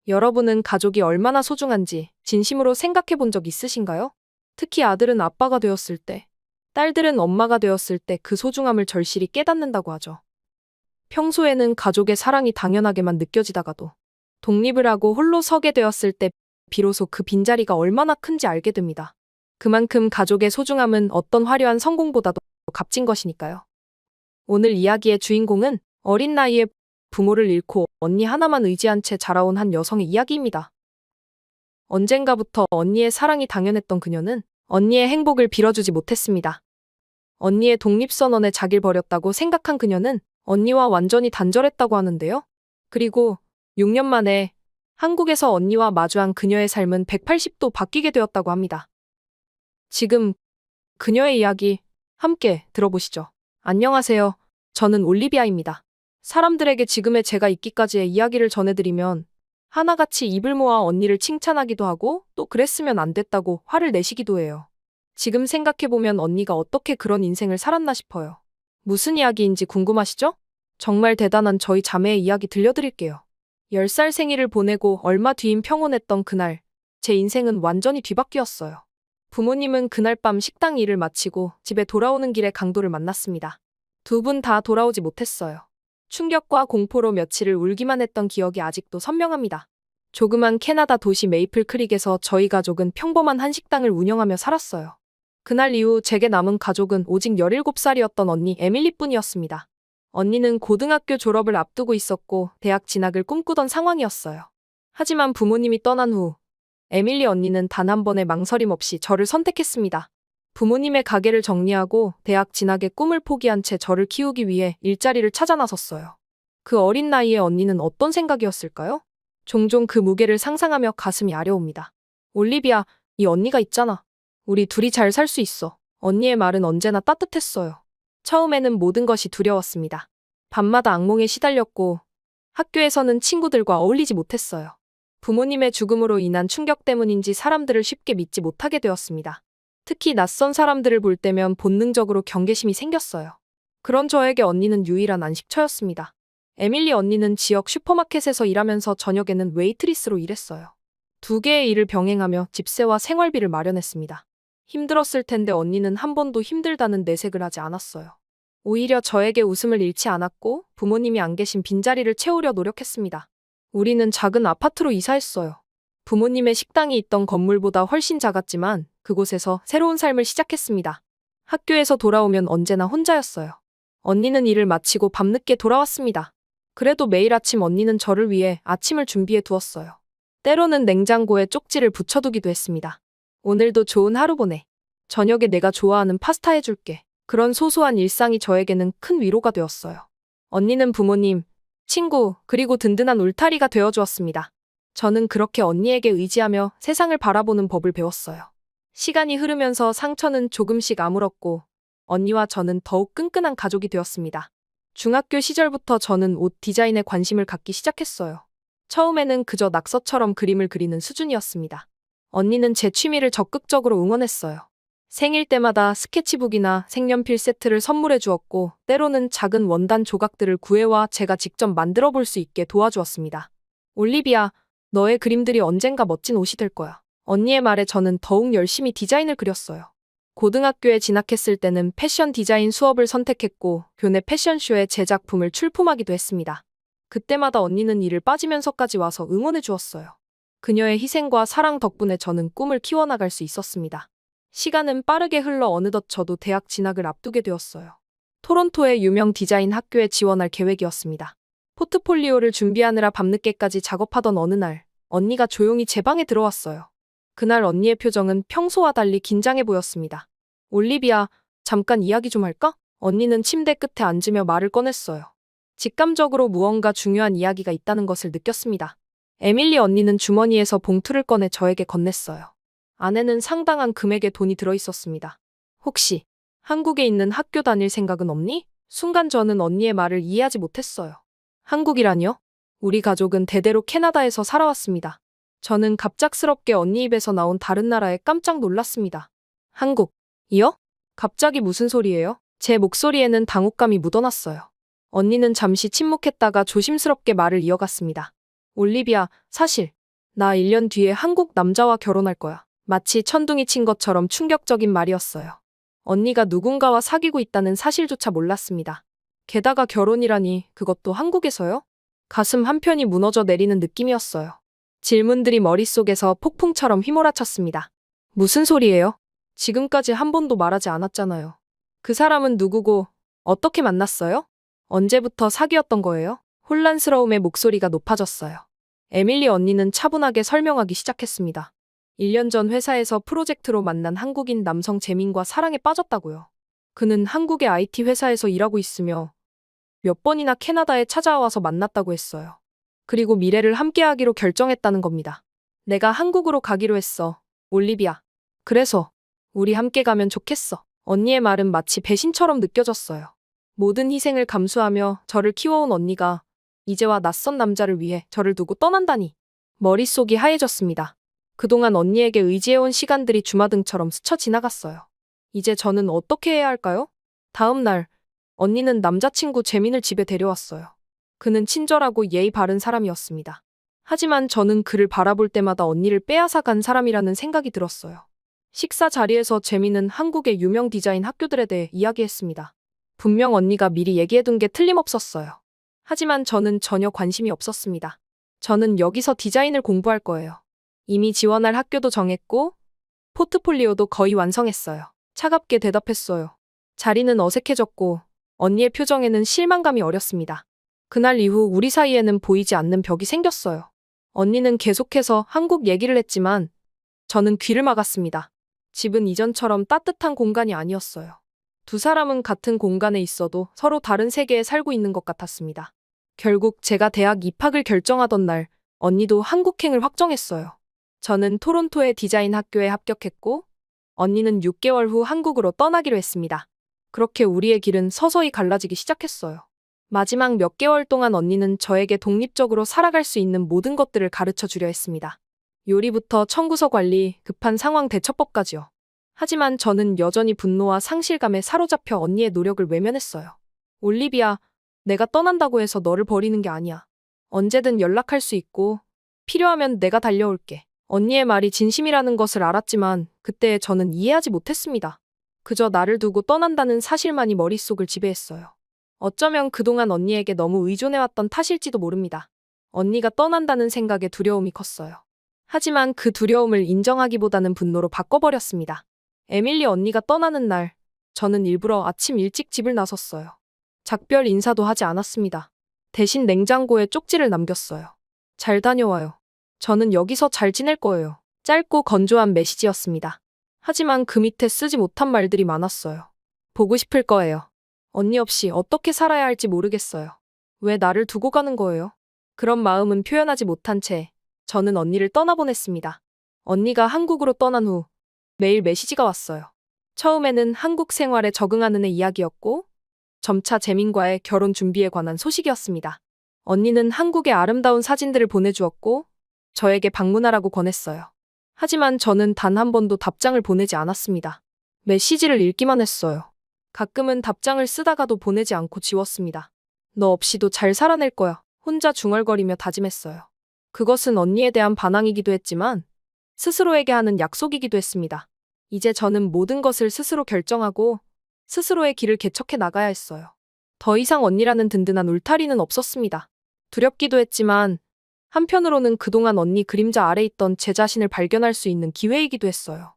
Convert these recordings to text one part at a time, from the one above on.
여러분은 가족이 얼마나 소중한지 진심으로 생각해 본 적 있으신가요? 특히 아들은 아빠가 되었을 때, 딸들은 엄마가 되었을 때 그 소중함을 절실히 깨닫는다고 하죠. 평소에는 가족의 사랑이 당연하게만 느껴지다가도 독립을 하고 홀로 서게 되었을 때 비로소 그 빈자리가 얼마나 큰지 알게 됩니다. 그만큼 가족의 소중함은 어떤 화려한 성공보다도 값진 것이니까요. 오늘 이야기의 주인공은 어린 나이에 부모를 잃고 언니 하나만 의지한 채 자라온 한 여성의 이야기입니다. 언젠가부터 언니의 사랑이 당연했던 그녀는 언니의 행복을 빌어주지 못했습니다. 언니의 독립선언에 자기를 버렸다고 생각한 그녀는 언니와 완전히 단절했다고 하는데요. 그리고 6년 만에 한국에서 언니와 마주한 그녀의 삶은 180도 바뀌게 되었다고 합니다. 지금 그녀의 이야기 함께 들어보시죠. 안녕하세요. 저는 올리비아입니다. 사람들에게 지금의 제가 있기까지의 이야기를 전해드리면 하나같이 입을 모아 언니를 칭찬하기도 하고 또 그랬으면 안 됐다고 화를 내시기도 해요. 지금 생각해보면 언니가 어떻게 그런 인생을 살았나 싶어요. 무슨 이야기인지 궁금하시죠? 정말 대단한 저희 자매의 이야기 들려드릴게요. 10살 생일을 보내고 얼마 뒤인 평온했던 그날, 제 인생은 완전히 뒤바뀌었어요. 부모님은 그날 밤 식당 일을 마치고 집에 돌아오는 길에 강도를 만났습니다. 두 분 다 돌아오지 못했어요. 충격과 공포로 며칠을 울기만 했던 기억이 아직도 선명합니다. 조그만 캐나다 도시 메이플 크릭에서 저희 가족은 평범한 한식당을 운영하며 살았어요. 그날 이후 제게 남은 가족은 오직 17살이었던 언니 에밀리뿐이었습니다. 언니는 고등학교 졸업을 앞두고 있었고 대학 진학을 꿈꾸던 상황이었어요. 하지만 부모님이 떠난 후 에밀리 언니는 단 한 번의 망설임 없이 저를 선택했습니다. 부모님의 가게를 정리하고 대학 진학의 꿈을 포기한 채 저를 키우기 위해 일자리를 찾아 나섰어요. 그 어린 나이에 언니는 어떤 생각이었을까요? 종종 그 무게를 상상하며 가슴이 아려옵니다. 올리비아, 이 언니가 있잖아. 우리 둘이 잘 살 수 있어. 언니의 말은 언제나 따뜻했어요. 처음에는 모든 것이 두려웠습니다. 밤마다 악몽에 시달렸고 학교에서는 친구들과 어울리지 못했어요. 부모님의 죽음으로 인한 충격 때문인지 사람들을 쉽게 믿지 못하게 되었습니다. 특히 낯선 사람들을 볼 때면 본능적으로 경계심이 생겼어요. 그런 저에게 언니는 유일한 안식처였습니다. 에밀리 언니는 지역 슈퍼마켓에서 일하면서 저녁에는 웨이트리스로 일했어요. 두 개의 일을 병행하며 집세와 생활비를 마련했습니다. 힘들었을 텐데 언니는 한 번도 힘들다는 내색을 하지 않았어요. 오히려 저에게 웃음을 잃지 않았고 부모님이 안 계신 빈자리를 채우려 노력했습니다. 우리는 작은 아파트로 이사했어요. 부모님의 식당이 있던 건물보다 훨씬 작았지만 그곳에서 새로운 삶을 시작했습니다. 학교에서 돌아오면 언제나 혼자였어요. 언니는 일을 마치고 밤늦게 돌아왔습니다. 그래도 매일 아침 언니는 저를 위해 아침을 준비해 두었어요. 때로는 냉장고에 쪽지를 붙여두기도 했습니다. 오늘도 좋은 하루 보내. 저녁에 내가 좋아하는 파스타 해줄게. 그런 소소한 일상이 저에게는 큰 위로가 되었어요. 언니는 부모님, 친구, 그리고 든든한 울타리가 되어주었습니다. 저는 그렇게 언니에게 의지하며 세상을 바라보는 법을 배웠어요. 시간이 흐르면서 상처는 조금씩 아물었고 언니와 저는 더욱 끈끈한 가족이 되었습니다. 중학교 시절부터 저는 옷 디자인에 관심을 갖기 시작했어요. 처음에는 그저 낙서처럼 그림을 그리는 수준이었습니다. 언니는 제 취미를 적극적으로 응원했어요. 생일 때마다 스케치북이나 색연필 세트를 선물해 주었고 때로는 작은 원단 조각들을 구해와 제가 직접 만들어 볼 수 있게 도와주었습니다. 올리비아, 너의 그림들이 언젠가 멋진 옷이 될 거야. 언니의 말에 저는 더욱 열심히 디자인을 그렸어요. 고등학교에 진학했을 때는 패션 디자인 수업을 선택했고 교내 패션쇼에 제 작품을 출품하기도 했습니다. 그때마다 언니는 이를 빠지면서까지 와서 응원해 주었어요. 그녀의 희생과 사랑 덕분에 저는 꿈을 키워나갈 수 있었습니다. 시간은 빠르게 흘러 어느덧 저도 대학 진학을 앞두게 되었어요. 토론토의 유명 디자인 학교에 지원할 계획이었습니다. 포트폴리오를 준비하느라 밤늦게까지 작업하던 어느 날, 언니가 조용히 제 방에 들어왔어요. 그날 언니의 표정은 평소와 달리 긴장해 보였습니다. 올리비아, 잠깐 이야기 좀 할까? 언니는 침대 끝에 앉으며 말을 꺼냈어요. 직감적으로 무언가 중요한 이야기가 있다는 것을 느꼈습니다. 에밀리 언니는 주머니에서 봉투를 꺼내 저에게 건넸어요. 안에는 상당한 금액의 돈이 들어있었습니다. 혹시 한국에 있는 학교 다닐 생각은 없니? 순간 저는 언니의 말을 이해하지 못했어요. 한국이라뇨? 우리 가족은 대대로 캐나다에서 살아왔습니다. 저는 갑작스럽게 언니 입에서 나온 다른 나라에 깜짝 놀랐습니다. 한국이요? 갑자기 무슨 소리예요? 제 목소리에는 당혹감이 묻어났어요. 언니는 잠시 침묵했다가 조심스럽게 말을 이어갔습니다. 올리비아, 사실 나 1년 뒤에 한국 남자와 결혼할 거야. 마치 천둥이 친 것처럼 충격적인 말이었어요. 언니가 누군가와 사귀고 있다는 사실조차 몰랐습니다. 게다가 결혼이라니 그것도 한국에서요? 가슴 한편이 무너져 내리는 느낌이었어요. 질문들이 머릿속에서 폭풍처럼 휘몰아쳤습니다. 무슨 소리예요? 지금까지 한 번도 말하지 않았잖아요. 그 사람은 누구고 어떻게 만났어요? 언제부터 사귀었던 거예요? 혼란스러움의 목소리가 높아졌어요. 에밀리 언니는 차분하게 설명하기 시작했습니다. 1년 전 회사에서 프로젝트로 만난 한국인 남성 재민과 사랑에 빠졌다고요. 그는 한국의 IT 회사에서 일하고 있으며 몇 번이나 캐나다에 찾아와서 만났다고 했어요. 그리고 미래를 함께하기로 결정했다는 겁니다. 내가 한국으로 가기로 했어, 올리비아. 그래서 우리 함께 가면 좋겠어. 언니의 말은 마치 배신처럼 느껴졌어요. 모든 희생을 감수하며 저를 키워온 언니가 이제와 낯선 남자를 위해 저를 두고 떠난다니. 머릿속이 하얘졌습니다. 그동안 언니에게 의지해온 시간들이 주마등처럼 스쳐 지나갔어요. 이제 저는 어떻게 해야 할까요? 다음 날, 언니는 남자친구 재민을 집에 데려왔어요. 그는 친절하고 예의 바른 사람이었습니다. 하지만 저는 그를 바라볼 때마다 언니를 빼앗아 간 사람이라는 생각이 들었어요. 식사 자리에서 재민은 한국의 유명 디자인 학교들에 대해 이야기했습니다. 분명 언니가 미리 얘기해둔 게 틀림없었어요. 하지만 저는 전혀 관심이 없었습니다. 저는 여기서 디자인을 공부할 거예요. 이미 지원할 학교도 정했고 포트폴리오도 거의 완성했어요. 차갑게 대답했어요. 자리는 어색해졌고 언니의 표정에는 실망감이 어렸습니다. 그날 이후 우리 사이에는 보이지 않는 벽이 생겼어요. 언니는 계속해서 한국 얘기를 했지만 저는 귀를 막았습니다. 집은 이전처럼 따뜻한 공간이 아니었어요. 두 사람은 같은 공간에 있어도 서로 다른 세계에 살고 있는 것 같았습니다. 결국 제가 대학 입학을 결정하던 날 언니도 한국행을 확정했어요. 저는 토론토의 디자인 학교에 합격했고 언니는 6개월 후 한국으로 떠나기로 했습니다. 그렇게 우리의 길은 서서히 갈라지기 시작했어요. 마지막 몇 개월 동안 언니는 저에게 독립적으로 살아갈 수 있는 모든 것들을 가르쳐 주려 했습니다. 요리부터 청구서 관리, 급한 상황 대처법까지요. 하지만 저는 여전히 분노와 상실감에 사로잡혀 언니의 노력을 외면했어요. 올리비아, 내가 떠난다고 해서 너를 버리는 게 아니야. 언제든 연락할 수 있고 필요하면 내가 달려올게. 언니의 말이 진심이라는 것을 알았지만 그때 저는 이해하지 못했습니다. 그저 나를 두고 떠난다는 사실만이 머릿속을 지배했어요. 어쩌면 그동안 언니에게 너무 의존해왔던 탓일지도 모릅니다. 언니가 떠난다는 생각에 두려움이 컸어요. 하지만 그 두려움을 인정하기보다는 분노로 바꿔버렸습니다. 에밀리 언니가 떠나는 날, 저는 일부러 아침 일찍 집을 나섰어요. 작별 인사도 하지 않았습니다. 대신 냉장고에 쪽지를 남겼어요. 잘 다녀와요. 저는 여기서 잘 지낼 거예요. 짧고 건조한 메시지였습니다. 하지만 그 밑에 쓰지 못한 말들이 많았어요. 보고 싶을 거예요. 언니 없이 어떻게 살아야 할지 모르겠어요. 왜 나를 두고 가는 거예요? 그런 마음은 표현하지 못한 채 저는 언니를 떠나보냈습니다. 언니가 한국으로 떠난 후 매일 메시지가 왔어요. 처음에는 한국 생활에 적응하는 애 이야기였고 점차 재민과의 결혼 준비에 관한 소식이었습니다. 언니는 한국의 아름다운 사진들을 보내주었고 저에게 방문하라고 권했어요. 하지만 저는 단 한 번도 답장을 보내지 않았습니다. 메시지를 읽기만 했어요. 가끔은 답장을 쓰다가도 보내지 않고 지웠습니다. 너 없이도 잘 살아낼 거야. 혼자 중얼거리며 다짐했어요. 그것은 언니에 대한 반항이기도 했지만 스스로에게 하는 약속이기도 했습니다. 이제 저는 모든 것을 스스로 결정하고 스스로의 길을 개척해 나가야 했어요. 더 이상 언니라는 든든한 울타리는 없었습니다. 두렵기도 했지만 한편으로는 그동안 언니 그림자 아래 있던 제 자신을 발견할 수 있는 기회이기도 했어요.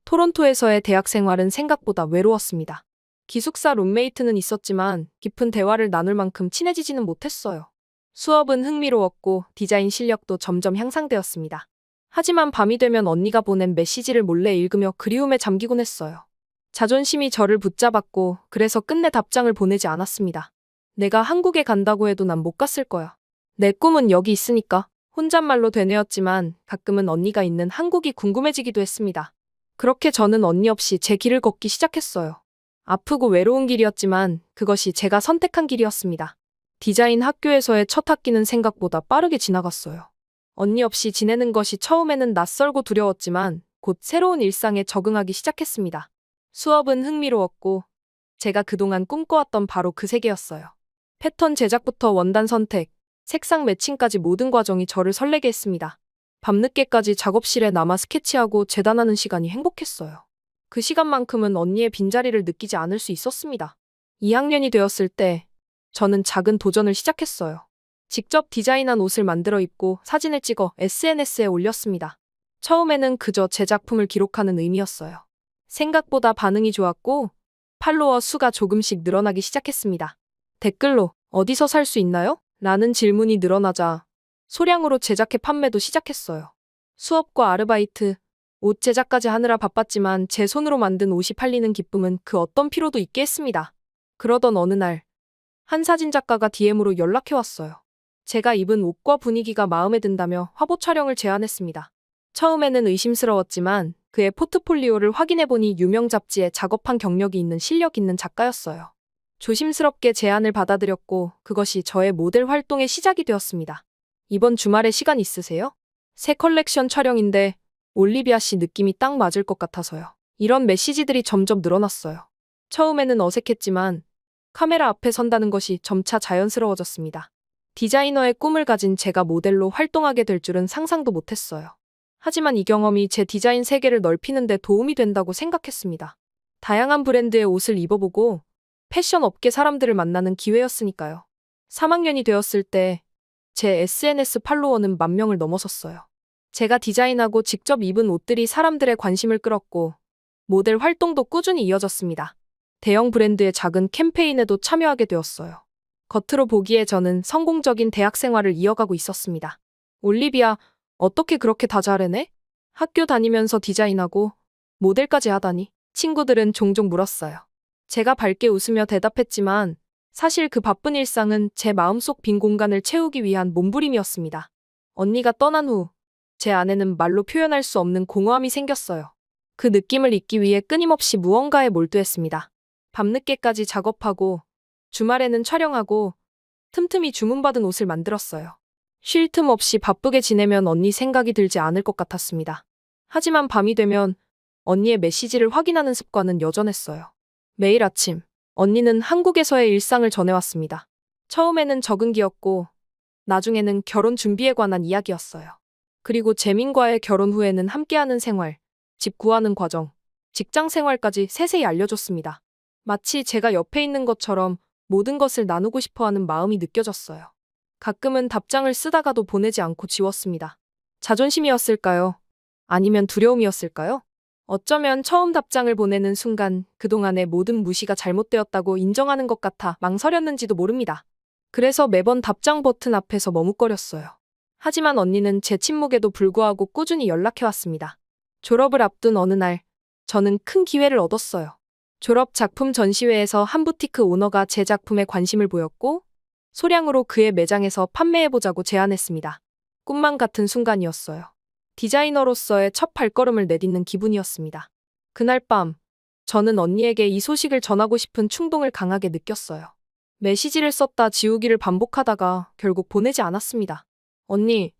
토론토에서의 대학 생활은 생각보다 외로웠습니다. 기숙사 룸메이트는 있었지만 깊은 대화를 나눌 만큼 친해지지는 못했어요. 수업은 흥미로웠고 디자인 실력도 점점 향상되었습니다. 하지만 밤이 되면 언니가 보낸 메시지를 몰래 읽으며 그리움에 잠기곤 했어요. 자존심이 저를 붙잡았고 그래서 끝내 답장을 보내지 않았습니다. 내가 한국에 간다고 해도 난 못 갔을 거야. 내 꿈은 여기 있으니까. 혼잣말로 되뇌었지만 가끔은 언니가 있는 한국이 궁금해지기도 했습니다. 그렇게 저는 언니 없이 제 길을 걷기 시작했어요. 아프고 외로운 길이었지만 그것이 제가 선택한 길이었습니다. 디자인 학교에서의 첫 학기는 생각보다 빠르게 지나갔어요. 언니 없이 지내는 것이 처음에는 낯설고 두려웠지만 곧 새로운 일상에 적응하기 시작했습니다. 수업은 흥미로웠고 제가 그동안 꿈꿔왔던 바로 그 세계였어요. 패턴 제작부터 원단 선택, 색상 매칭까지 모든 과정이 저를 설레게 했습니다. 밤늦게까지 작업실에 남아 스케치하고 재단하는 시간이 행복했어요. 그 시간만큼은 언니의 빈자리를 느끼지 않을 수 있었습니다. 2학년이 되었을 때 저는 작은 도전을 시작했어요. 직접 디자인한 옷을 만들어 입고 사진을 찍어 SNS에 올렸습니다. 처음에는 그저 제 작품을 기록하는 의미였어요. 생각보다 반응이 좋았고 팔로워 수가 조금씩 늘어나기 시작했습니다. 댓글로 어디서 살 수 있나요? 라는 질문이 늘어나자 소량으로 제작해 판매도 시작했어요. 수업과 아르바이트, 옷 제작까지 하느라 바빴지만 제 손으로 만든 옷이 팔리는 기쁨은 그 어떤 피로도 있게 했습니다. 그러던 어느 날, 한 사진작가가 DM으로 연락해왔어요. 제가 입은 옷과 분위기가 마음에 든다며 화보 촬영을 제안했습니다. 처음에는 의심스러웠지만 그의 포트폴리오를 확인해보니 유명 잡지에 작업한 경력이 있는 실력 있는 작가였어요. 조심스럽게 제안을 받아들였고 그것이 저의 모델 활동의 시작이 되었습니다. 이번 주말에 시간 있으세요? 새 컬렉션 촬영인데 올리비아 씨 느낌이 딱 맞을 것 같아서요. 이런 메시지들이 점점 늘어났어요. 처음에는 어색했지만 카메라 앞에 선다는 것이 점차 자연스러워졌습니다. 디자이너의 꿈을 가진 제가 모델로 활동하게 될 줄은 상상도 못했어요. 하지만 이 경험이 제 디자인 세계를 넓히는 데 도움이 된다고 생각했습니다. 다양한 브랜드의 옷을 입어보고 패션 업계 사람들을 만나는 기회였으니까요. 3학년이 되었을 때 제 SNS 팔로워는 10,000명을 넘어섰어요. 제가 디자인하고 직접 입은 옷들이 사람들의 관심을 끌었고 모델 활동도 꾸준히 이어졌습니다. 대형 브랜드의 작은 캠페인에도 참여하게 되었어요. 겉으로 보기에 저는 성공적인 대학 생활을 이어가고 있었습니다. 올리비아, 어떻게 그렇게 다 잘해내? 학교 다니면서 디자인하고 모델까지 하다니? 친구들은 종종 물었어요. 제가 밝게 웃으며 대답했지만 사실 그 바쁜 일상은 제 마음속 빈 공간을 채우기 위한 몸부림이었습니다. 언니가 떠난 후 제 안에는 말로 표현할 수 없는 공허함이 생겼어요. 그 느낌을 잊기 위해 끊임없이 무언가에 몰두했습니다. 밤늦게까지 작업하고 주말에는 촬영하고 틈틈이 주문받은 옷을 만들었어요. 쉴 틈 없이 바쁘게 지내면 언니 생각이 들지 않을 것 같았습니다. 하지만 밤이 되면 언니의 메시지를 확인하는 습관은 여전했어요. 매일 아침, 언니는 한국에서의 일상을 전해왔습니다. 처음에는 적응기였고, 나중에는 결혼 준비에 관한 이야기였어요. 그리고 재민과의 결혼 후에는 함께하는 생활, 집 구하는 과정, 직장 생활까지 세세히 알려줬습니다. 마치 제가 옆에 있는 것처럼 모든 것을 나누고 싶어하는 마음이 느껴졌어요. 가끔은 답장을 쓰다가도 보내지 않고 지웠습니다. 자존심이었을까요? 아니면 두려움이었을까요? 어쩌면 처음 답장을 보내는 순간 그동안의 모든 무시가 잘못되었다고 인정하는 것 같아 망설였는지도 모릅니다. 그래서 매번 답장 버튼 앞에서 머뭇거렸어요. 하지만 언니는 제 침묵에도 불구하고 꾸준히 연락해왔습니다. 졸업을 앞둔 어느 날, 저는 큰 기회를 얻었어요. 졸업 작품 전시회에서 한 부티크 오너가 제 작품에 관심을 보였고, 소량으로 그의 매장에서 판매해보자고 제안했습니다. 꿈만 같은 순간이었어요. 디자이너로서의 첫 발걸음을 내딛는 기분이었습니다. 그날 밤, 저는 언니에게 이 소식을 전하고 싶은 충동을 강하게 느꼈어요. 메시지를 썼다 지우기를 반복하다가 결국 보내지 않았습니다. 언니,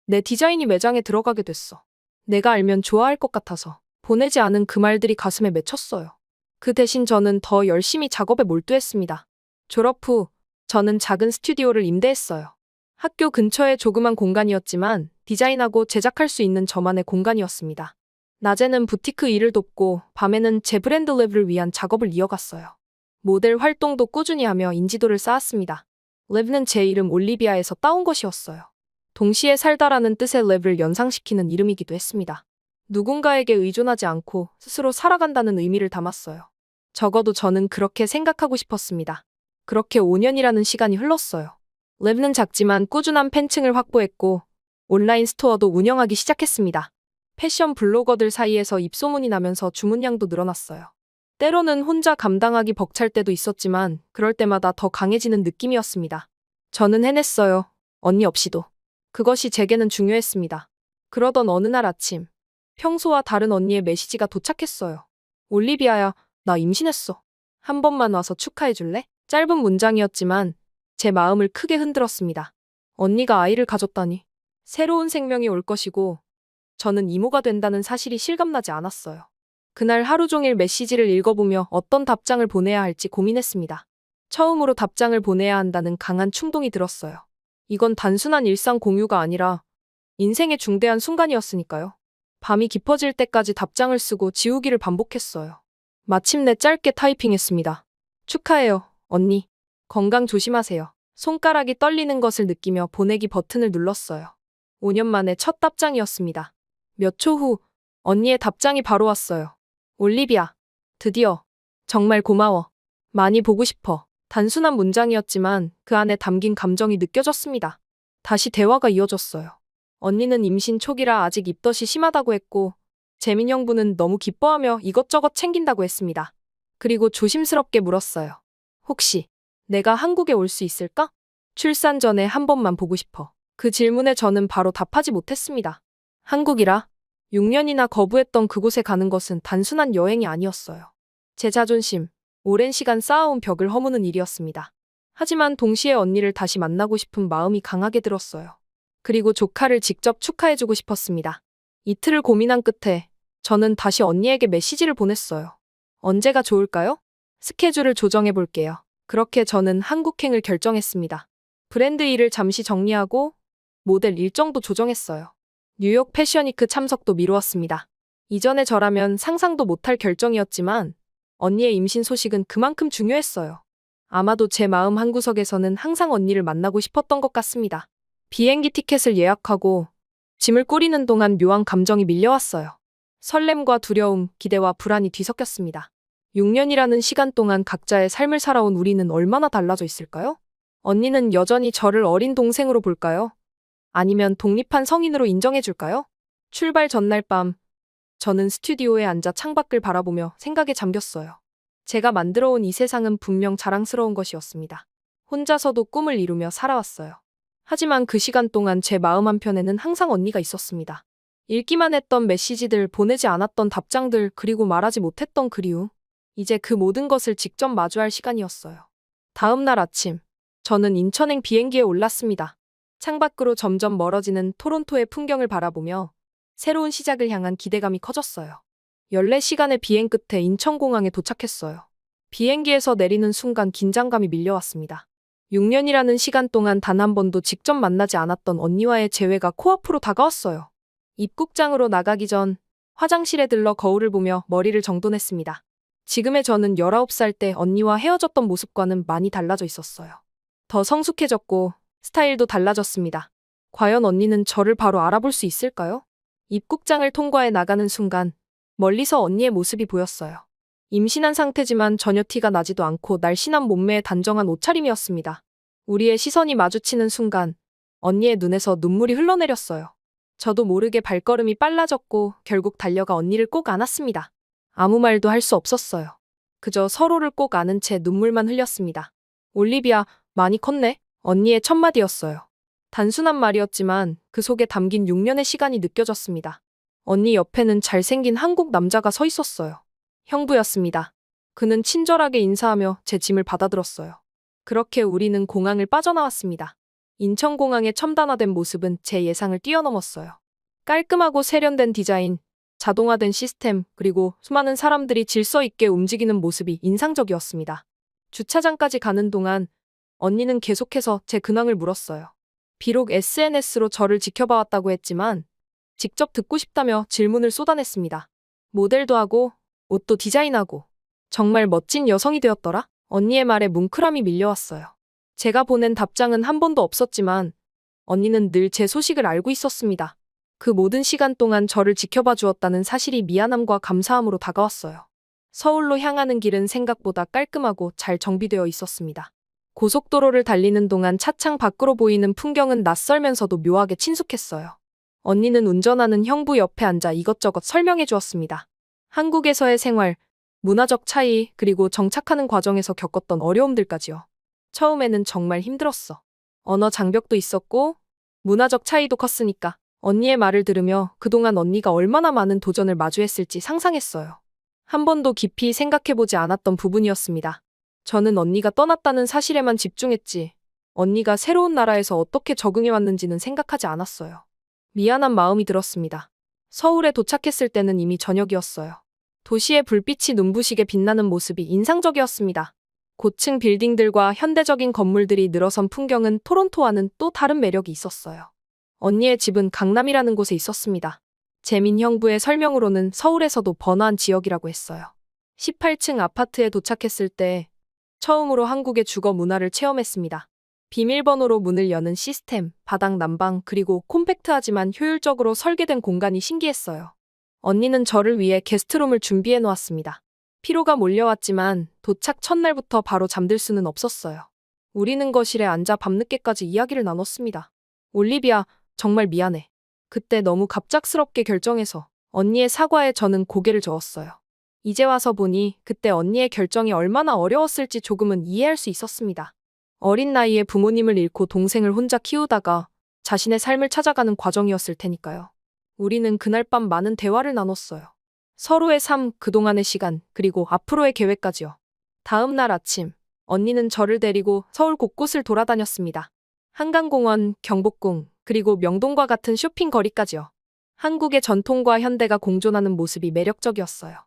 내 디자인이 매장에 들어가게 됐어. 내가 알면 좋아할 것 같아서. 보내지 않은 그 말들이 가슴에 맺혔어요. 그 대신 저는 더 열심히 작업에 몰두했습니다. 졸업 후, 저는 작은 스튜디오를 임대했어요. 학교 근처의 조그만 공간이었지만 디자인하고 제작할 수 있는 저만의 공간이었습니다. 낮에는 부티크 일을 돕고 밤에는 제 브랜드 랩을 위한 작업을 이어갔어요. 모델 활동도 꾸준히 하며 인지도를 쌓았습니다. 랩는 제 이름 올리비아에서 따온 것이었어요. 동시에 살다라는 뜻의 랩을 연상시키는 이름이기도 했습니다. 누군가에게 의존하지 않고 스스로 살아간다는 의미를 담았어요. 적어도 저는 그렇게 생각하고 싶었습니다. 그렇게 5년이라는 시간이 흘렀어요. 랩는 작지만 꾸준한 팬층을 확보했고 온라인 스토어도 운영하기 시작했습니다. 패션 블로거들 사이에서 입소문이 나면서 주문량도 늘어났어요. 때로는 혼자 감당하기 벅찰 때도 있었지만 그럴 때마다 더 강해지는 느낌이었습니다. 저는 해냈어요. 언니 없이도. 그것이 제게는 중요했습니다. 그러던 어느 날 아침, 평소와 다른 언니의 메시지가 도착했어요. 올리비아야, 나 임신했어. 한 번만 와서 축하해줄래? 짧은 문장이었지만 제 마음을 크게 흔들었습니다. 언니가 아이를 가졌다니. 새로운 생명이 올 것이고 저는 이모가 된다는 사실이 실감나지 않았어요. 그날 하루 종일 메시지를 읽어보며 어떤 답장을 보내야 할지 고민했습니다. 처음으로 답장을 보내야 한다는 강한 충동이 들었어요. 이건 단순한 일상 공유가 아니라 인생의 중대한 순간이었으니까요. 밤이 깊어질 때까지 답장을 쓰고 지우기를 반복했어요. 마침내 짧게 타이핑했습니다. 축하해요, 언니. 건강 조심하세요. 손가락이 떨리는 것을 느끼며 보내기 버튼을 눌렀어요. 5년 만에 첫 답장이었습니다. 몇 초 후, 언니의 답장이 바로 왔어요. 올리비아, 드디어. 정말 고마워. 많이 보고 싶어. 단순한 문장이었지만 그 안에 담긴 감정이 느껴졌습니다. 다시 대화가 이어졌어요. 언니는 임신 초기라 아직 입덧이 심하다고 했고, 재민 형부는 너무 기뻐하며 이것저것 챙긴다고 했습니다. 그리고 조심스럽게 물었어요. 혹시 내가 한국에 올 수 있을까? 출산 전에 한 번만 보고 싶어. 그 질문에 저는 바로 답하지 못했습니다. 한국이라 6년이나 거부했던 그곳에 가는 것은 단순한 여행이 아니었어요. 제 자존심, 오랜 시간 쌓아온 벽을 허무는 일이었습니다. 하지만 동시에 언니를 다시 만나고 싶은 마음이 강하게 들었어요. 그리고 조카를 직접 축하해주고 싶었습니다. 이틀을 고민한 끝에 저는 다시 언니에게 메시지를 보냈어요. 언제가 좋을까요? 스케줄을 조정해 볼게요. 그렇게 저는 한국행을 결정했습니다. 브랜드 일을 잠시 정리하고 모델 일정도 조정했어요. 뉴욕 패션위크 참석도 미루었습니다. 이전에 저라면 상상도 못할 결정이었지만 언니의 임신 소식은 그만큼 중요했어요. 아마도 제 마음 한구석에서는 항상 언니를 만나고 싶었던 것 같습니다. 비행기 티켓을 예약하고 짐을 꾸리는 동안 묘한 감정이 밀려왔어요. 설렘과 두려움, 기대와 불안이 뒤섞였습니다. 6년이라는 시간 동안 각자의 삶을 살아온 우리는 얼마나 달라져 있을까요? 언니는 여전히 저를 어린 동생으로 볼까요? 아니면 독립한 성인으로 인정해줄까요? 출발 전날 밤, 저는 스튜디오에 앉아 창밖을 바라보며 생각에 잠겼어요. 제가 만들어온 이 세상은 분명 자랑스러운 것이었습니다. 혼자서도 꿈을 이루며 살아왔어요. 하지만 그 시간 동안 제 마음 한편에는 항상 언니가 있었습니다. 읽기만 했던 메시지들, 보내지 않았던 답장들, 그리고 말하지 못했던 그리움. 이제 그 모든 것을 직접 마주할 시간이었어요. 다음 날 아침, 저는 인천행 비행기에 올랐습니다. 창밖으로 점점 멀어지는 토론토의 풍경을 바라보며 새로운 시작을 향한 기대감이 커졌어요. 14시간의 비행 끝에 인천공항에 도착했어요. 비행기에서 내리는 순간 긴장감이 밀려왔습니다. 6년이라는 시간 동안 단 한 번도 직접 만나지 않았던 언니와의 재회가 코앞으로 다가왔어요. 입국장으로 나가기 전 화장실에 들러 거울을 보며 머리를 정돈했습니다. 지금의 저는 19살 때 언니와 헤어졌던 모습과는 많이 달라져 있었어요. 더 성숙해졌고 스타일도 달라졌습니다. 과연 언니는 저를 바로 알아볼 수 있을까요? 입국장을 통과해 나가는 순간 멀리서 언니의 모습이 보였어요. 임신한 상태지만 전혀 티가 나지도 않고 날씬한 몸매에 단정한 옷차림이었습니다. 우리의 시선이 마주치는 순간 언니의 눈에서 눈물이 흘러내렸어요. 저도 모르게 발걸음이 빨라졌고 결국 달려가 언니를 꼭 안았습니다. 아무 말도 할 수 없었어요. 그저 서로를 꼭 안은 채 눈물만 흘렸습니다. 올리비아, 많이 컸네? 언니의 첫마디였어요. 단순한 말이었지만 그 속에 담긴 6년의 시간이 느껴졌습니다. 언니 옆에는 잘생긴 한국 남자가 서 있었어요. 형부였습니다. 그는 친절하게 인사하며 제 짐을 받아들었어요. 그렇게 우리는 공항을 빠져나왔습니다. 인천공항의 첨단화된 모습은 제 예상을 뛰어넘었어요. 깔끔하고 세련된 디자인, 자동화된 시스템, 그리고 수많은 사람들이 질서 있게 움직이는 모습이 인상적이었습니다. 주차장까지 가는 동안 언니는 계속해서 제 근황을 물었어요. 비록 SNS로 저를 지켜봐왔다고 했지만 직접 듣고 싶다며 질문을 쏟아냈습니다. 모델도 하고 옷도 디자인하고 정말 멋진 여성이 되었더라? 언니의 말에 뭉클함이 밀려왔어요. 제가 보낸 답장은 한 번도 없었지만 언니는 늘 제 소식을 알고 있었습니다. 그 모든 시간 동안 저를 지켜봐 주었다는 사실이 미안함과 감사함으로 다가왔어요. 서울로 향하는 길은 생각보다 깔끔하고 잘 정비되어 있었습니다. 고속도로를 달리는 동안 차창 밖으로 보이는 풍경은 낯설면서도 묘하게 친숙했어요. 언니는 운전하는 형부 옆에 앉아 이것저것 설명해 주었습니다. 한국에서의 생활, 문화적 차이, 그리고 정착하는 과정에서 겪었던 어려움들까지요. 처음에는 정말 힘들었어. 언어 장벽도 있었고 문화적 차이도 컸으니까. 언니의 말을 들으며 그동안 언니가 얼마나 많은 도전을 마주했을지 상상했어요. 한 번도 깊이 생각해보지 않았던 부분이었습니다. 저는 언니가 떠났다는 사실에만 집중했지, 언니가 새로운 나라에서 어떻게 적응해왔는지는 생각하지 않았어요. 미안한 마음이 들었습니다. 서울에 도착했을 때는 이미 저녁이었어요. 도시의 불빛이 눈부시게 빛나는 모습이 인상적이었습니다. 고층 빌딩들과 현대적인 건물들이 늘어선 풍경은 토론토와는 또 다른 매력이 있었어요. 언니의 집은 강남이라는 곳에 있었습니다. 재민 형부의 설명으로는 서울에서도 번화한 지역이라고 했어요. 18층 아파트에 도착했을 때 처음으로 한국의 주거 문화를 체험했습니다. 비밀번호로 문을 여는 시스템, 바닥 난방, 그리고 콤팩트하지만 효율적으로 설계된 공간이 신기했어요. 언니는 저를 위해 게스트룸을 준비해 놓았습니다. 피로가 몰려왔지만 도착 첫날부터 바로 잠들 수는 없었어요. 우리는 거실에 앉아 밤늦게까지 이야기를 나눴습니다. 올리비아, 정말 미안해. 그때 너무 갑작스럽게 결정해서 언니의 사과에 저는 고개를 저었어요. 이제 와서 보니 그때 언니의 결정이 얼마나 어려웠을지 조금은 이해할 수 있었습니다. 어린 나이에 부모님을 잃고 동생을 혼자 키우다가 자신의 삶을 찾아가는 과정이었을 테니까요. 우리는 그날 밤 많은 대화를 나눴어요. 서로의 삶, 그동안의 시간, 그리고 앞으로의 계획까지요. 다음 날 아침, 언니는 저를 데리고 서울 곳곳을 돌아다녔습니다. 한강공원, 경복궁, 그리고 명동과 같은 쇼핑거리까지요. 한국의 전통과 현대가 공존하는 모습이 매력적이었어요.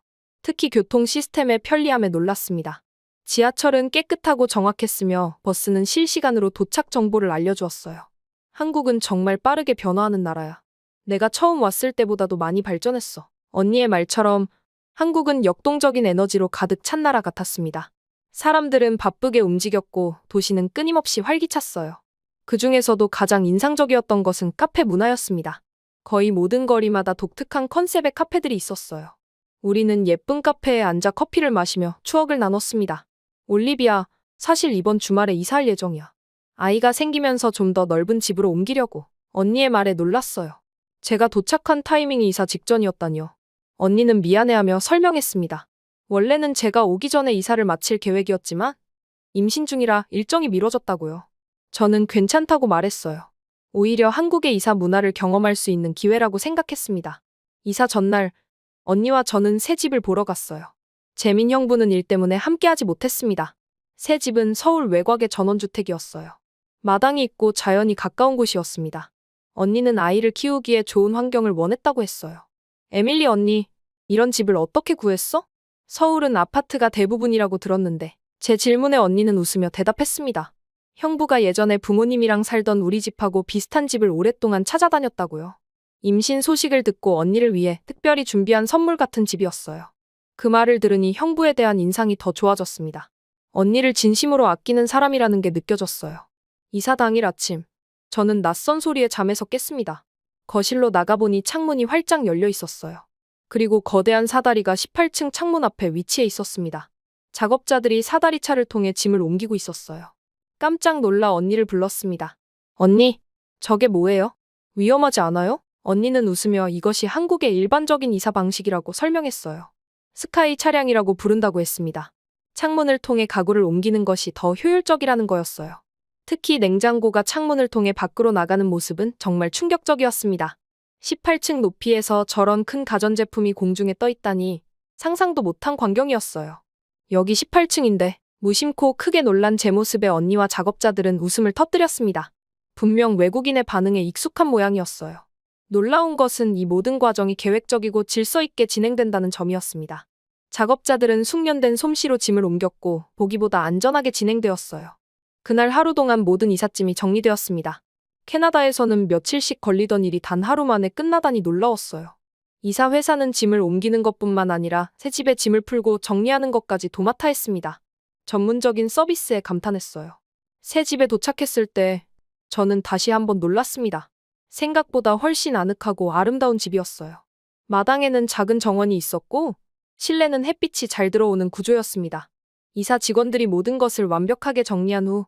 특히 교통 시스템의 편리함에 놀랐습니다. 지하철은 깨끗하고 정확했으며 버스는 실시간으로 도착 정보를 알려주었어요. 한국은 정말 빠르게 변화하는 나라야. 내가 처음 왔을 때보다도 많이 발전했어. 언니의 말처럼 한국은 역동적인 에너지로 가득 찬 나라 같았습니다. 사람들은 바쁘게 움직였고 도시는 끊임없이 활기찼어요. 그 중에서도 가장 인상적이었던 것은 카페 문화였습니다. 거의 모든 거리마다 독특한 컨셉의 카페들이 있었어요. 우리는 예쁜 카페에 앉아 커피를 마시며 추억을 나눴습니다. 올리비아, 사실 이번 주말에 이사할 예정이야. 아이가 생기면서 좀 더 넓은 집으로 옮기려고. 언니의 말에 놀랐어요. 제가 도착한 타이밍이 이사 직전이었다니요. 언니는 미안해하며 설명했습니다. 원래는 제가 오기 전에 이사를 마칠 계획이었지만 임신 중이라 일정이 미뤄졌다고요. 저는 괜찮다고 말했어요. 오히려 한국의 이사 문화를 경험할 수 있는 기회라고 생각했습니다. 이사 전날 언니와 저는 새 집을 보러 갔어요. 재민 형부는 일 때문에 함께하지 못했습니다. 새 집은 서울 외곽의 전원주택이었어요. 마당이 있고 자연이 가까운 곳이었습니다. 언니는 아이를 키우기에 좋은 환경을 원했다고 했어요. 에밀리 언니, 이런 집을 어떻게 구했어? 서울은 아파트가 대부분이라고 들었는데 제 질문에 언니는 웃으며 대답했습니다. 형부가 예전에 부모님이랑 살던 우리 집하고 비슷한 집을 오랫동안 찾아다녔다고요. 임신 소식을 듣고 언니를 위해 특별히 준비한 선물 같은 집이었어요. 그 말을 들으니 형부에 대한 인상이 더 좋아졌습니다. 언니를 진심으로 아끼는 사람이라는 게 느껴졌어요. 이사 당일 아침, 저는 낯선 소리에 잠에서 깼습니다. 거실로 나가보니 창문이 활짝 열려 있었어요. 그리고 거대한 사다리가 18층 창문 앞에 위치해 있었습니다. 작업자들이 사다리차를 통해 짐을 옮기고 있었어요. 깜짝 놀라 언니를 불렀습니다. 언니, 저게 뭐예요? 위험하지 않아요? 언니는 웃으며 이것이 한국의 일반적인 이사 방식이라고 설명했어요. 스카이 차량이라고 부른다고 했습니다. 창문을 통해 가구를 옮기는 것이 더 효율적이라는 거였어요. 특히 냉장고가 창문을 통해 밖으로 나가는 모습은 정말 충격적이었습니다. 18층 높이에서 저런 큰 가전제품이 공중에 떠 있다니 상상도 못한 광경이었어요. 여기 18층인데 무심코 크게 놀란 제 모습에 언니와 작업자들은 웃음을 터뜨렸습니다. 분명 외국인의 반응에 익숙한 모양이었어요. 놀라운 것은 이 모든 과정이 계획적이고 질서 있게 진행된다는 점이었습니다. 작업자들은 숙련된 솜씨로 짐을 옮겼고 보기보다 안전하게 진행되었어요. 그날 하루 동안 모든 이삿짐이 정리되었습니다. 캐나다에서는 며칠씩 걸리던 일이 단 하루 만에 끝나다니 놀라웠어요. 이사 회사는 짐을 옮기는 것뿐만 아니라 새 집에 짐을 풀고 정리하는 것까지 도맡아 했습니다. 전문적인 서비스에 감탄했어요. 새 집에 도착했을 때 저는 다시 한번 놀랐습니다. 생각보다 훨씬 아늑하고 아름다운 집이었어요. 마당에는 작은 정원이 있었고 실내는 햇빛이 잘 들어오는 구조였습니다. 이사 직원들이 모든 것을 완벽하게 정리한 후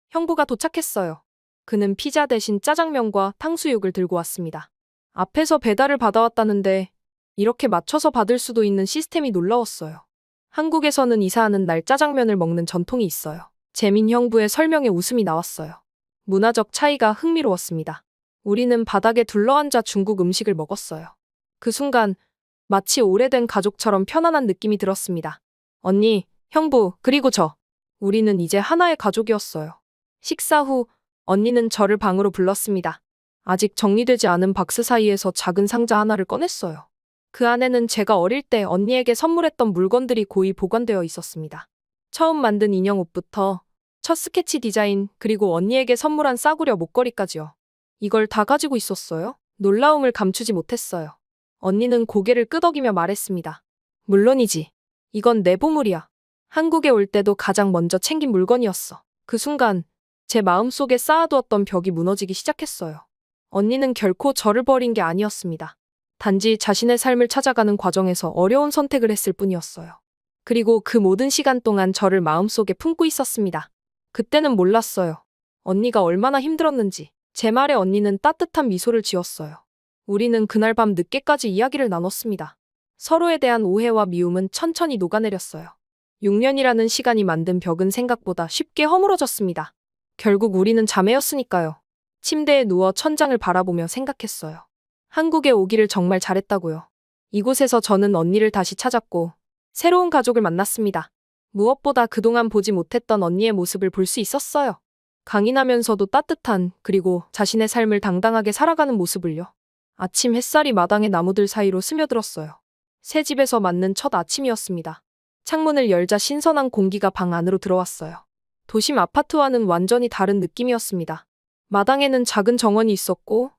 형부가 도착했어요. 그는 피자 대신 짜장면과 탕수육을 들고 왔습니다. 앞에서 배달을 받아왔다는데 이렇게 맞춰서 받을 수도 있는 시스템이 놀라웠어요. 한국에서는 이사하는 날 짜장면을 먹는 전통이 있어요. 재민 형부의 설명에 웃음이 나왔어요. 문화적 차이가 흥미로웠습니다. 우리는 바닥에 둘러앉아 중국 음식을 먹었어요. 그 순간 마치 오래된 가족처럼 편안한 느낌이 들었습니다. 언니, 형부, 그리고 저. 우리는 이제 하나의 가족이었어요. 식사 후 언니는 저를 방으로 불렀습니다. 아직 정리되지 않은 박스 사이에서 작은 상자 하나를 꺼냈어요. 그 안에는 제가 어릴 때 언니에게 선물했던 물건들이 고이 보관되어 있었습니다. 처음 만든 인형 옷부터 첫 스케치 디자인, 그리고 언니에게 선물한 싸구려 목걸이까지요. 이걸 다 가지고 있었어요? 놀라움을 감추지 못했어요. 언니는 고개를 끄덕이며 말했습니다. 물론이지. 이건 내 보물이야. 한국에 올 때도 가장 먼저 챙긴 물건이었어. 그 순간 제 마음속에 쌓아두었던 벽이 무너지기 시작했어요. 언니는 결코 저를 버린 게 아니었습니다. 단지 자신의 삶을 찾아가는 과정에서 어려운 선택을 했을 뿐이었어요. 그리고 그 모든 시간 동안 저를 마음속에 품고 있었습니다. 그때는 몰랐어요. 언니가 얼마나 힘들었는지. 제 말에 언니는 따뜻한 미소를 지었어요. 우리는 그날 밤 늦게까지 이야기를 나눴습니다. 서로에 대한 오해와 미움은 천천히 녹아내렸어요. 6년이라는 시간이 만든 벽은 생각보다 쉽게 허물어졌습니다. 결국 우리는 자매였으니까요. 침대에 누워 천장을 바라보며 생각했어요. 한국에 오기를 정말 잘했다고요. 이곳에서 저는 언니를 다시 찾았고 새로운 가족을 만났습니다. 무엇보다 그동안 보지 못했던 언니의 모습을 볼 수 있었어요. 강인하면서도 따뜻한, 그리고 자신의 삶을 당당하게 살아가는 모습을요. 아침 햇살이 마당의 나무들 사이로 스며들었어요. 새 집에서 맞는 첫 아침이었습니다. 창문을 열자 신선한 공기가 방 안으로 들어왔어요. 도심 아파트와는 완전히 다른 느낌이었습니다. 마당에는 작은 정원이 있었고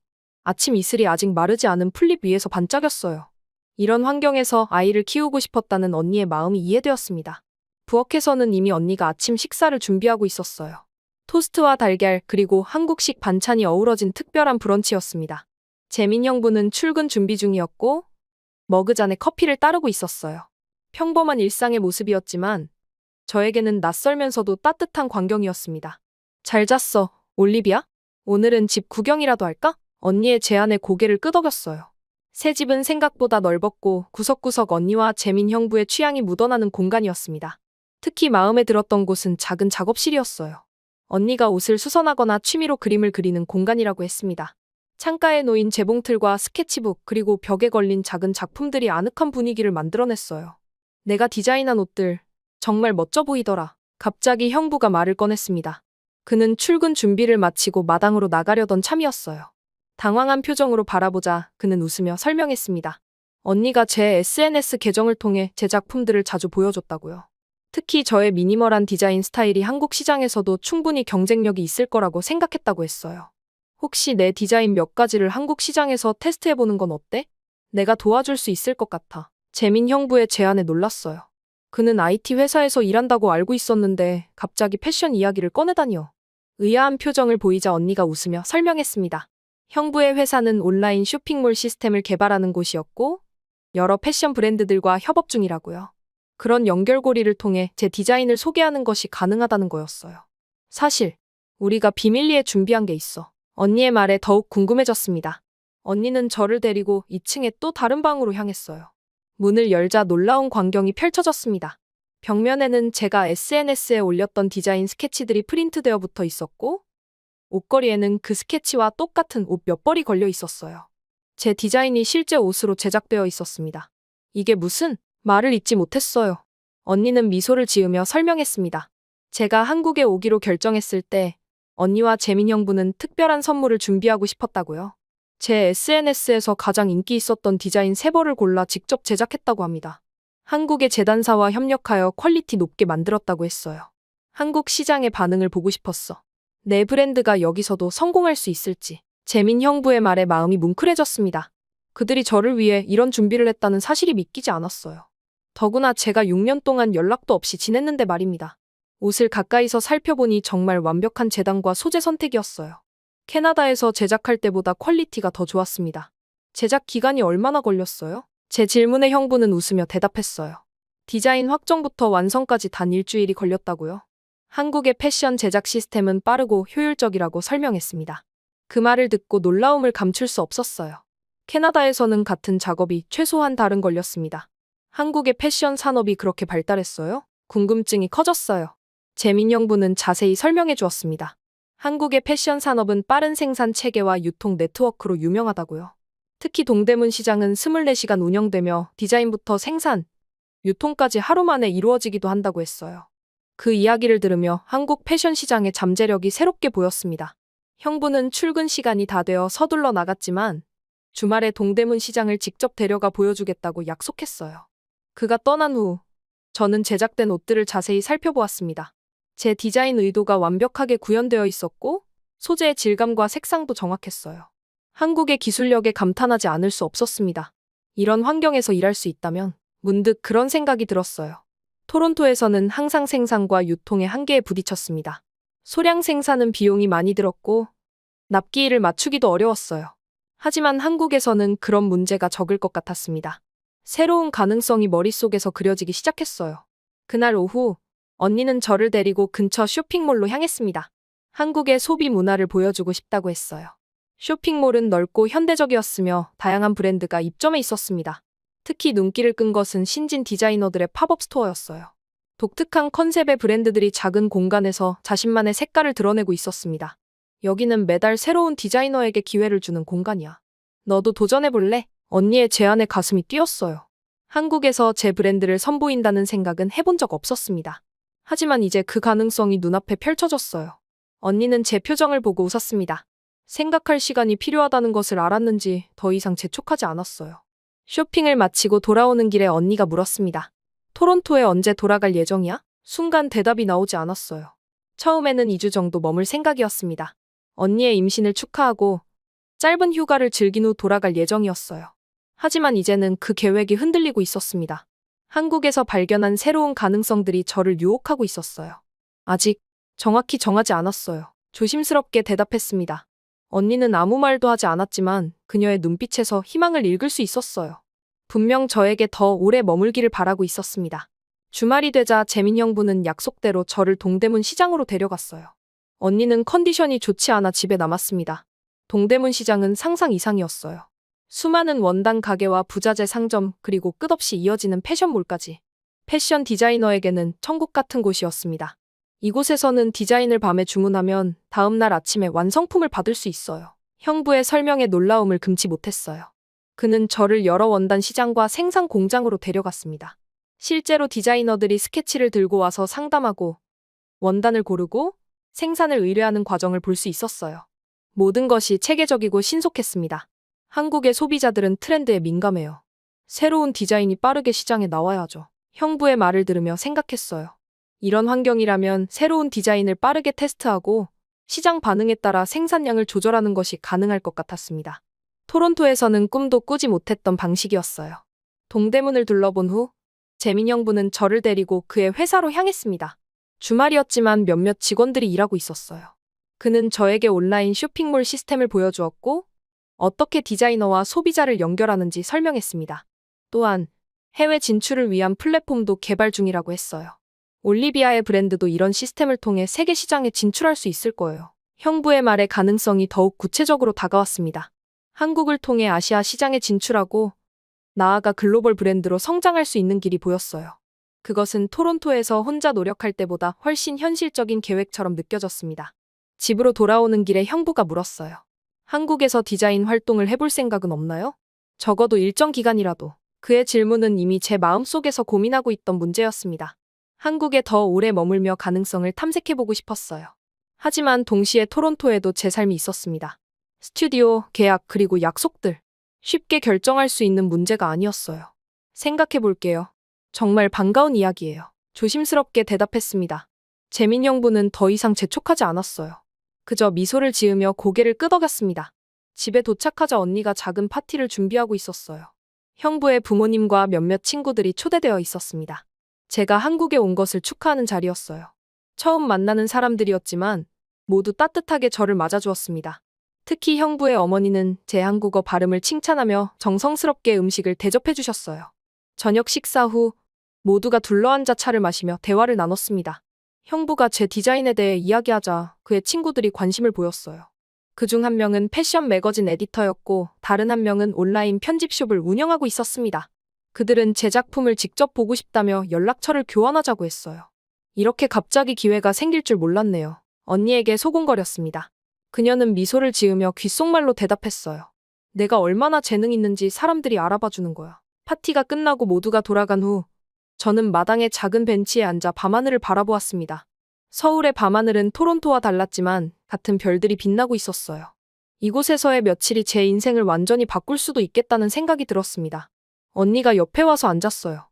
아침 이슬이 아직 마르지 않은 풀잎 위에서 반짝였어요. 이런 환경에서 아이를 키우고 싶었다는 언니의 마음이 이해되었습니다. 부엌에서는 이미 언니가 아침 식사를 준비하고 있었어요. 토스트와 달걀, 그리고 한국식 반찬이 어우러진 특별한 브런치였습니다. 재민 형부는 출근 준비 중이었고 머그잔에 커피를 따르고 있었어요. 평범한 일상의 모습이었지만 저에게는 낯설면서도 따뜻한 광경이었습니다. 잘 잤어, 올리비아? 오늘은 집 구경이라도 할까? 언니의 제안에 고개를 끄덕였어요. 새 집은 생각보다 넓었고 구석구석 언니와 재민 형부의 취향이 묻어나는 공간이었습니다. 특히 마음에 들었던 곳은 작은 작업실이었어요. 언니가 옷을 수선하거나 취미로 그림을 그리는 공간이라고 했습니다. 창가에 놓인 재봉틀과 스케치북, 그리고 벽에 걸린 작은 작품들이 아늑한 분위기를 만들어냈어요. 내가 디자인한 옷들 정말 멋져 보이더라. 갑자기 형부가 말을 꺼냈습니다. 그는 출근 준비를 마치고 마당으로 나가려던 참이었어요. 당황한 표정으로 바라보자 그는 웃으며 설명했습니다. 언니가 제 SNS 계정을 통해 제 작품들을 자주 보여줬다고요. 특히 저의 미니멀한 디자인 스타일이 한국 시장에서도 충분히 경쟁력이 있을 거라고 생각했다고 했어요. 혹시 내 디자인 몇 가지를 한국 시장에서 테스트해보는 건 어때? 내가 도와줄 수 있을 것 같아. 재민 형부의 제안에 놀랐어요. 그는 IT 회사에서 일한다고 알고 있었는데 갑자기 패션 이야기를 꺼내다니요. 의아한 표정을 보이자 언니가 웃으며 설명했습니다. 형부의 회사는 온라인 쇼핑몰 시스템을 개발하는 곳이었고 여러 패션 브랜드들과 협업 중이라고요. 그런 연결고리를 통해 제 디자인을 소개하는 것이 가능하다는 거였어요. 사실 우리가 비밀리에 준비한 게 있어. 언니의 말에 더욱 궁금해졌습니다. 언니는 저를 데리고 2층의 또 다른 방으로 향했어요. 문을 열자 놀라운 광경이 펼쳐졌습니다. 벽면에는 제가 SNS에 올렸던 디자인 스케치들이 프린트되어 붙어 있었고 옷걸이에는 그 스케치와 똑같은 옷 몇 벌이 걸려 있었어요. 제 디자인이 실제 옷으로 제작되어 있었습니다. 이게 무슨? 말을 잇지 못했어요. 언니는 미소를 지으며 설명했습니다. 제가 한국에 오기로 결정했을 때 언니와 재민 형부는 특별한 선물을 준비하고 싶었다고요. 제 SNS에서 가장 인기 있었던 디자인 3벌을 골라 직접 제작했다고 합니다. 한국의 재단사와 협력하여 퀄리티 높게 만들었다고 했어요. 한국 시장의 반응을 보고 싶었어. 내 브랜드가 여기서도 성공할 수 있을지. 재민 형부의 말에 마음이 뭉클해졌습니다. 그들이 저를 위해 이런 준비를 했다는 사실이 믿기지 않았어요. 더구나 제가 6년 동안 연락도 없이 지냈는데 말입니다. 옷을 가까이서 살펴보니 정말 완벽한 재단과 소재 선택이었어요. 캐나다에서 제작할 때보다 퀄리티가 더 좋았습니다. 제작 기간이 얼마나 걸렸어요? 제 질문에 형부는 웃으며 대답했어요. 디자인 확정부터 완성까지 단 일주일이 걸렸다고요. 한국의 패션 제작 시스템은 빠르고 효율적이라고 설명했습니다. 그 말을 듣고 놀라움을 감출 수 없었어요. 캐나다에서는 같은 작업이 최소한 달은 걸렸습니다. 한국의 패션 산업이 그렇게 발달했어요? 궁금증이 커졌어요. 재민 형부는 자세히 설명해 주었습니다. 한국의 패션 산업은 빠른 생산 체계와 유통 네트워크로 유명하다고요. 특히 동대문 시장은 24시간 운영되며 디자인부터 생산, 유통까지 하루 만에 이루어지기도 한다고 했어요. 그 이야기를 들으며 한국 패션 시장의 잠재력이 새롭게 보였습니다. 형부는 출근 시간이 다 되어 서둘러 나갔지만 주말에 동대문 시장을 직접 데려가 보여주겠다고 약속했어요. 그가 떠난 후 저는 제작된 옷들을 자세히 살펴보았습니다. 제 디자인 의도가 완벽하게 구현되어 있었고 소재의 질감과 색상도 정확했어요. 한국의 기술력에 감탄하지 않을 수 없었습니다. 이런 환경에서 일할 수 있다면 문득 그런 생각이 들었어요. 토론토에서는 항상 생산과 유통의 한계에 부딪혔습니다. 소량 생산은 비용이 많이 들었고 납기일을 맞추기도 어려웠어요. 하지만 한국에서는 그런 문제가 적을 것 같았습니다. 새로운 가능성이 머릿속에서 그려지기 시작했어요. 그날 오후, 언니는 저를 데리고 근처 쇼핑몰로 향했습니다. 한국의 소비 문화를 보여주고 싶다고 했어요. 쇼핑몰은 넓고 현대적이었으며 다양한 브랜드가 입점해 있었습니다. 특히 눈길을 끈 것은 신진 디자이너들의 팝업 스토어였어요. 독특한 컨셉의 브랜드들이 작은 공간에서 자신만의 색깔을 드러내고 있었습니다. 여기는 매달 새로운 디자이너에게 기회를 주는 공간이야. 너도 도전해볼래? 언니의 제안에 가슴이 뛰었어요. 한국에서 제 브랜드를 선보인다는 생각은 해본 적 없었습니다. 하지만 이제 그 가능성이 눈앞에 펼쳐졌어요. 언니는 제 표정을 보고 웃었습니다. 생각할 시간이 필요하다는 것을 알았는지 더 이상 재촉하지 않았어요. 쇼핑을 마치고 돌아오는 길에 언니가 물었습니다. 토론토에 언제 돌아갈 예정이야? 순간 대답이 나오지 않았어요. 처음에는 2주 정도 머물 생각이었습니다. 언니의 임신을 축하하고 짧은 휴가를 즐긴 후 돌아갈 예정이었어요. 하지만 이제는 그 계획이 흔들리고 있었습니다. 한국에서 발견한 새로운 가능성들이 저를 유혹하고 있었어요. 아직 정확히 정하지 않았어요. 조심스럽게 대답했습니다. 언니는 아무 말도 하지 않았지만 그녀의 눈빛에서 희망을 읽을 수 있었어요. 분명 저에게 더 오래 머물기를 바라고 있었습니다. 주말이 되자 재민 형부는 약속대로 저를 동대문 시장으로 데려갔어요. 언니는 컨디션이 좋지 않아 집에 남았습니다. 동대문 시장은 상상 이상이었어요. 수많은 원단 가게와 부자재 상점 그리고 끝없이 이어지는 패션몰까지. 패션 디자이너에게는 천국 같은 곳이었습니다. 이곳에서는 디자인을 밤에 주문하면 다음날 아침에 완성품을 받을 수 있어요. 형부의 설명에 놀라움을 금치 못했어요. 그는 저를 여러 원단 시장과 생산 공장으로 데려갔습니다. 실제로 디자이너들이 스케치를 들고 와서 상담하고 원단을 고르고 생산을 의뢰하는 과정을 볼 수 있었어요. 모든 것이 체계적이고 신속했습니다. 한국의 소비자들은 트렌드에 민감해요. 새로운 디자인이 빠르게 시장에 나와야 하죠. 형부의 말을 들으며 생각했어요. 이런 환경이라면 새로운 디자인을 빠르게 테스트하고 시장 반응에 따라 생산량을 조절하는 것이 가능할 것 같았습니다. 토론토에서는 꿈도 꾸지 못했던 방식이었어요. 동대문을 둘러본 후 재민 형부는 저를 데리고 그의 회사로 향했습니다. 주말이었지만 몇몇 직원들이 일하고 있었어요. 그는 저에게 온라인 쇼핑몰 시스템을 보여주었고 어떻게 디자이너와 소비자를 연결하는지 설명했습니다. 또한 해외 진출을 위한 플랫폼도 개발 중이라고 했어요. 올리비아의 브랜드도 이런 시스템을 통해 세계 시장에 진출할 수 있을 거예요. 형부의 말에 가능성이 더욱 구체적으로 다가왔습니다. 한국을 통해 아시아 시장에 진출하고 나아가 글로벌 브랜드로 성장할 수 있는 길이 보였어요. 그것은 토론토에서 혼자 노력할 때보다 훨씬 현실적인 계획처럼 느껴졌습니다. 집으로 돌아오는 길에 형부가 물었어요. 한국에서 디자인 활동을 해볼 생각은 없나요? 적어도 일정 기간이라도. 그의 질문은 이미 제 마음속에서 고민하고 있던 문제였습니다. 한국에 더 오래 머물며 가능성을 탐색해보고 싶었어요. 하지만 동시에 토론토에도 제 삶이 있었습니다. 스튜디오, 계약, 그리고 약속들. 쉽게 결정할 수 있는 문제가 아니었어요. 생각해볼게요. 정말 반가운 이야기예요. 조심스럽게 대답했습니다. 재민 형부는 더 이상 재촉하지 않았어요. 그저 미소를 지으며 고개를 끄덕였습니다. 집에 도착하자 언니가 작은 파티를 준비하고 있었어요. 형부의 부모님과 몇몇 친구들이 초대되어 있었습니다. 제가 한국에 온 것을 축하하는 자리였어요. 처음 만나는 사람들이었지만 모두 따뜻하게 저를 맞아주었습니다. 특히 형부의 어머니는 제 한국어 발음을 칭찬하며 정성스럽게 음식을 대접해 주셨어요. 저녁 식사 후 모두가 둘러앉아 차를 마시며 대화를 나눴습니다. 형부가 제 디자인에 대해 이야기하자 그의 친구들이 관심을 보였어요. 그중 한 명은 패션 매거진 에디터였고 다른 한 명은 온라인 편집숍을 운영하고 있었습니다. 그들은 제 작품을 직접 보고 싶다며 연락처를 교환하자고 했어요. 이렇게 갑자기 기회가 생길 줄 몰랐네요. 언니에게 소곤거렸습니다. 그녀는 미소를 지으며 귓속말로 대답했어요. 내가 얼마나 재능 있는지 사람들이 알아봐 주는 거야. 파티가 끝나고 모두가 돌아간 후 저는 마당의 작은 벤치에 앉아 밤하늘을 바라보았습니다. 서울의 밤하늘은 토론토와 달랐지만 같은 별들이 빛나고 있었어요. 이곳에서의 며칠이 제 인생을 완전히 바꿀 수도 있겠다는 생각이 들었습니다. 언니가 옆에 와서 앉았어요.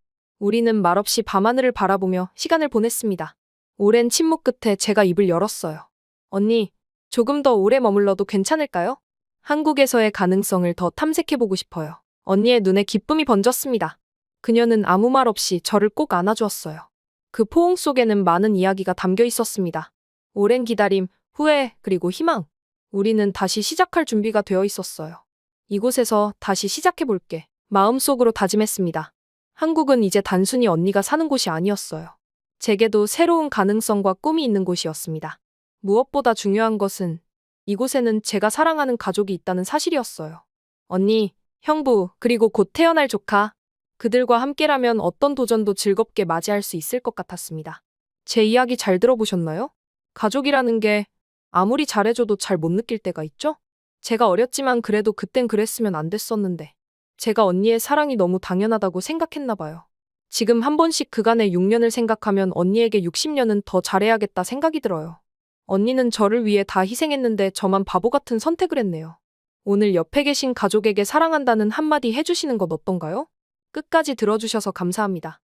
우리는 말없이 밤하늘을 바라보며 시간을 보냈습니다. 오랜 침묵 끝에 제가 입을 열었어요. 언니, 조금 더 오래 머물러도 괜찮을까요? 한국에서의 가능성을 더 탐색해보고 싶어요. 언니의 눈에 기쁨이 번졌습니다. 그녀는 아무 말 없이 저를 꼭 안아주었어요. 그 포옹 속에는 많은 이야기가 담겨 있었습니다. 오랜 기다림, 후회, 그리고 희망. 우리는 다시 시작할 준비가 되어 있었어요. 이곳에서 다시 시작해볼게. 마음속으로 다짐했습니다. 한국은 이제 단순히 언니가 사는 곳이 아니었어요. 제게도 새로운 가능성과 꿈이 있는 곳이었습니다. 무엇보다 중요한 것은 이곳에는 제가 사랑하는 가족이 있다는 사실이었어요. 언니, 형부, 그리고 곧 태어날 조카. 그들과 함께라면 어떤 도전도 즐겁게 맞이할 수 있을 것 같았습니다. 제 이야기 잘 들어보셨나요? 가족이라는 게 아무리 잘해줘도 잘 못 느낄 때가 있죠? 제가 어렸지만 그래도 그땐 그랬으면 안 됐었는데. 제가 언니의 사랑이 너무 당연하다고 생각했나 봐요. 지금 한 번씩 그간의 6년을 생각하면 언니에게 60년은 더 잘해야겠다 생각이 들어요. 언니는 저를 위해 다 희생했는데 저만 바보 같은 선택을 했네요. 오늘 옆에 계신 가족에게 사랑한다는 한마디 해주시는 것 어떤가요? 끝까지 들어주셔서 감사합니다.